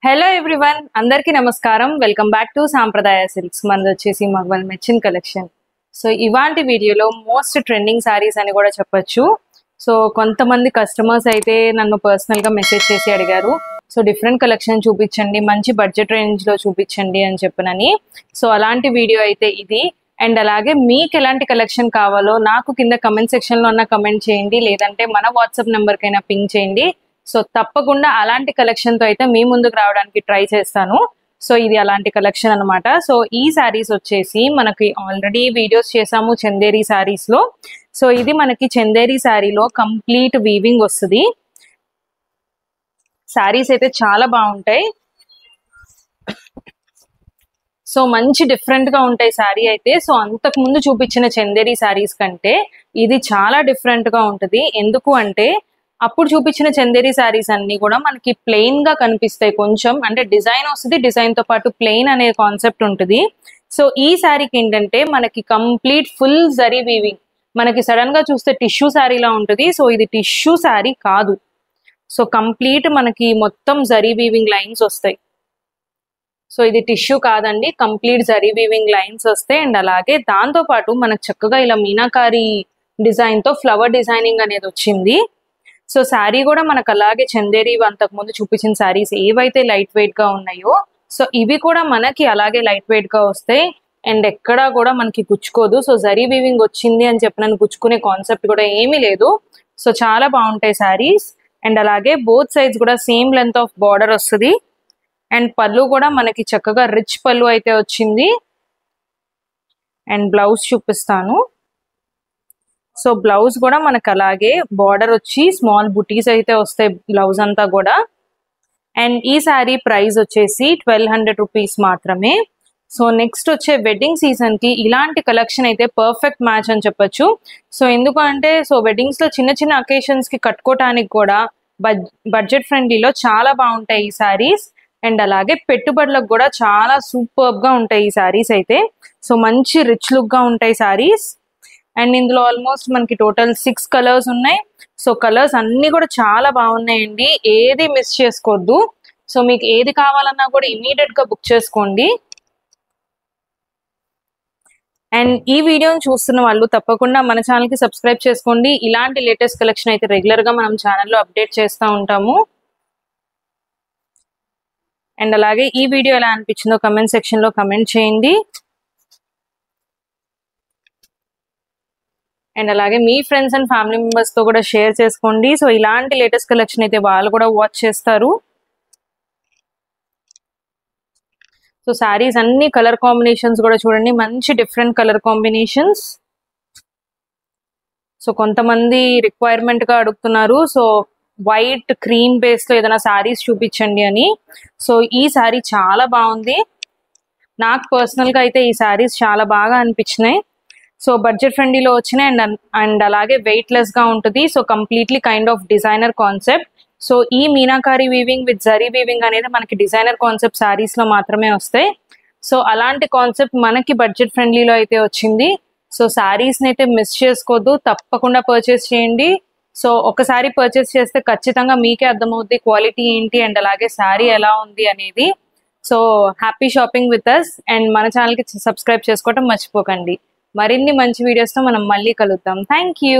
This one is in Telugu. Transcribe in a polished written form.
హలో ఎవ్రీవన్, అందరికీ నమస్కారం. వెల్కమ్ బ్యాక్ టు సాంప్రదాయ సిల్క్స్. మనది వచ్చేసి మగవాళ్ళ మెచ్చిన్ కలెక్షన్. సో ఇవాంటి వీడియోలో మోస్ట్ ట్రెండింగ్ సారీస్ అని కూడా చెప్పొచ్చు. సో కొంతమంది కస్టమర్స్ అయితే నన్ను పర్సనల్గా మెసేజ్ చేసి అడిగారు, సో డిఫరెంట్ కలెక్షన్ చూపించండి, మంచి బడ్జెట్ రేంజ్లో చూపించండి అని చెప్పనని. సో అలాంటి వీడియో అయితే ఇది. అండ్ అలాగే మీకు ఎలాంటి కలెక్షన్ కావాలో నాకు కింద కమెంట్ సెక్షన్లో అన్న కమెంట్ చేయండి, లేదంటే మన వాట్సాప్ నెంబర్కైనా పింగ్ చేయండి. సో తప్పకుండా అలాంటి కలెక్షన్తో అయితే మీ ముందుకు రావడానికి ట్రై చేస్తాను. సో ఇది అలాంటి కలెక్షన్ అనమాట. సో ఈ శారీస్ వచ్చేసి మనకి ఆల్రెడీ వీడియోస్ చేసాము చందేరి శారీస్లో. సో ఇది మనకి చందేరి శారీలో కంప్లీట్ వీవింగ్ వస్తుంది. శారీస్ అయితే చాలా బాగుంటాయి. సో మంచి డిఫరెంట్ గా ఉంటాయి శారీ అయితే. సో అంతకు ముందు చూపించిన చందేరి శారీస్ కంటే ఇది చాలా డిఫరెంట్ గా ఉంటుంది. ఎందుకు అంటే అప్పుడు చూపించిన చందేరి శారీస్ అన్ని కూడా మనకి ప్లెయిన్ గా కనిపిస్తాయి. కొంచెం అంటే డిజైన్ వస్తుంది, డిజైన్ తో పాటు ప్లెయిన్ అనే కాన్సెప్ట్ ఉంటుంది. సో ఈ శారీకి ఏంటంటే మనకి కంప్లీట్ ఫుల్ జరీ వీవింగ్. మనకి సడన్ గా చూస్తే టిష్యూ శారీలా ఉంటుంది. సో ఇది టిష్యూ శారీ కాదు. సో కంప్లీట్ మనకి మొత్తం జరీ వీవింగ్ లైన్స్ వస్తాయి. సో ఇది టిష్యూ కాదండి, కంప్లీట్ జరీ వీవింగ్ లైన్స్ వస్తాయి. అండ్ అలాగే దాంతో పాటు మనకు చక్కగా ఇలా మీనాకారి డిజైన్ తో ఫ్లవర్ డిజైనింగ్ అనేది వచ్చింది. సో శారీ కూడా మనకు అలాగే చందేరి అంతకు ముందు చూపించిన శారీస్ ఏవైతే లైట్ వెయిట్ గా ఉన్నాయో, సో ఇవి కూడా మనకి అలాగే లైట్ వెయిట్ గా వస్తాయి. అండ్ ఎక్కడా కూడా మనకి గుచ్చుకోదు. సో జరీ వీవింగ్ వచ్చింది అని చెప్పి నన్ను గుచ్చుకునే కాన్సెప్ట్ కూడా ఏమీ లేదు. సో చాలా బాగుంటాయి శారీస్. అండ్ అలాగే బోత్ సైడ్స్ కూడా సేమ్ లెంత్ ఆఫ్ బార్డర్ వస్తుంది. అండ్ పళ్ళు కూడా మనకి చక్కగా రిచ్ పళ్ళు అయితే వచ్చింది. అండ్ బ్లౌజ్ చూపిస్తాను. సో బ్లౌజ్ కూడా మనకు అలాగే బార్డర్ వచ్చి స్మాల్ బుటీస్ అయితే వస్తాయి బ్లౌజ్ అంతా కూడా. అండ్ ఈ శారీ ప్రైస్ వచ్చేసి 1200 రూపీస్ మాత్రమే. సో నెక్స్ట్ వచ్చే వెడ్డింగ్ సీజన్ కి ఇలాంటి కలెక్షన్ అయితే పర్ఫెక్ట్ మ్యాచ్ అని చెప్పొచ్చు. సో ఎందుకంటే సో వెడ్డింగ్స్ లో చిన్న చిన్న అకేషన్స్ కి కట్టుకోవటానికి కూడా బడ్జెట్ ఫ్రెండ్లీలో చాలా బాగుంటాయి ఈ శారీస్. అండ్ అలాగే పెట్టుబడులకు కూడా చాలా సూపర్బ్ గా ఉంటాయి ఈ శారీస్ అయితే. సో మంచి రిచ్ లుక్ గా ఉంటాయి శారీస్. అండ్ ఇందులో ఆల్మోస్ట్ మనకి టోటల్ 6 కలర్స్ ఉన్నాయి. సో కలర్స్ అన్ని కూడా చాలా బాగున్నాయండి, ఏది మిస్ చేసుకోవద్దు. సో మీకు ఏది కావాలన్నా కూడా ఇమీడియట్ గా బుక్ చేసుకోండి. అండ్ ఈ వీడియోని చూస్తున్న వాళ్ళు తప్పకుండా మన ఛానల్ కి సబ్స్క్రైబ్ చేసుకోండి. ఇలాంటి లేటెస్ట్ కలెక్షన్ అయితే రెగ్యులర్ గా మనం ఛానల్లో అప్డేట్ చేస్తూ ఉంటాము. అండ్ అలాగే ఈ వీడియో ఎలా అనిపించిందో కమెంట్ సెక్షన్ లో కమెంట్ చేయండి. అండ్ అలాగే మీ ఫ్రెండ్స్ అండ్ ఫ్యామిలీ మెంబర్స్ తో కూడా షేర్ చేసుకోండి. సో ఇలాంటి లేటెస్ట్ కలెక్షన్ అయితే వాళ్ళు కూడా వాచ్ చేస్తారు. సో శారీస్ అన్ని కలర్ కాంబినేషన్స్ కూడా చూడండి, మంచి డిఫరెంట్ కలర్ కాంబినేషన్స్. సో కొంతమంది రిక్వైర్మెంట్ గా అడుగుతున్నారు, సో వైట్ క్రీమ్ బేస్ లో ఏదైనా శారీస్ చూపించండి అని. సో ఈ శారీ చాలా బాగుంది. నాకు పర్సనల్ గా అయితే ఈ శారీస్ చాలా బాగా అనిపించినాయి. సో బడ్జెట్ ఫ్రెండ్లీలో వచ్చినాయి. అండ్ అలాగే వెయిట్ లెస్ గా ఉంటుంది. So completely kind of designer concept. So ఈ meenakari weaving with zari weaving అనేది మనకి డిజైనర్ కాన్సెప్ట్ శారీస్ లో మాత్రమే వస్తాయి. సో అలాంటి కాన్సెప్ట్ మనకి బడ్జెట్ ఫ్రెండ్లీలో అయితే వచ్చింది. సో శారీస్ ని అయితే మిస్ చేసుకోవద్దు, తప్పకుండా పర్చేస్ చేయండి. సో ఒకసారి పర్చేస్ చేస్తే ఖచ్చితంగా మీకే అర్థమవుద్ది క్వాలిటీ ఏంటి అండ్ అలాగే శారీ ఎలా ఉంది అనేది. So happy shopping with us. And మన ఛానల్కి సబ్స్క్రైబ్ చేసుకోవటం మర్చిపోకండి. మరిన్ని మంచి వీడియోస్తో మనం మళ్ళీ కలుద్దాం. Thank you.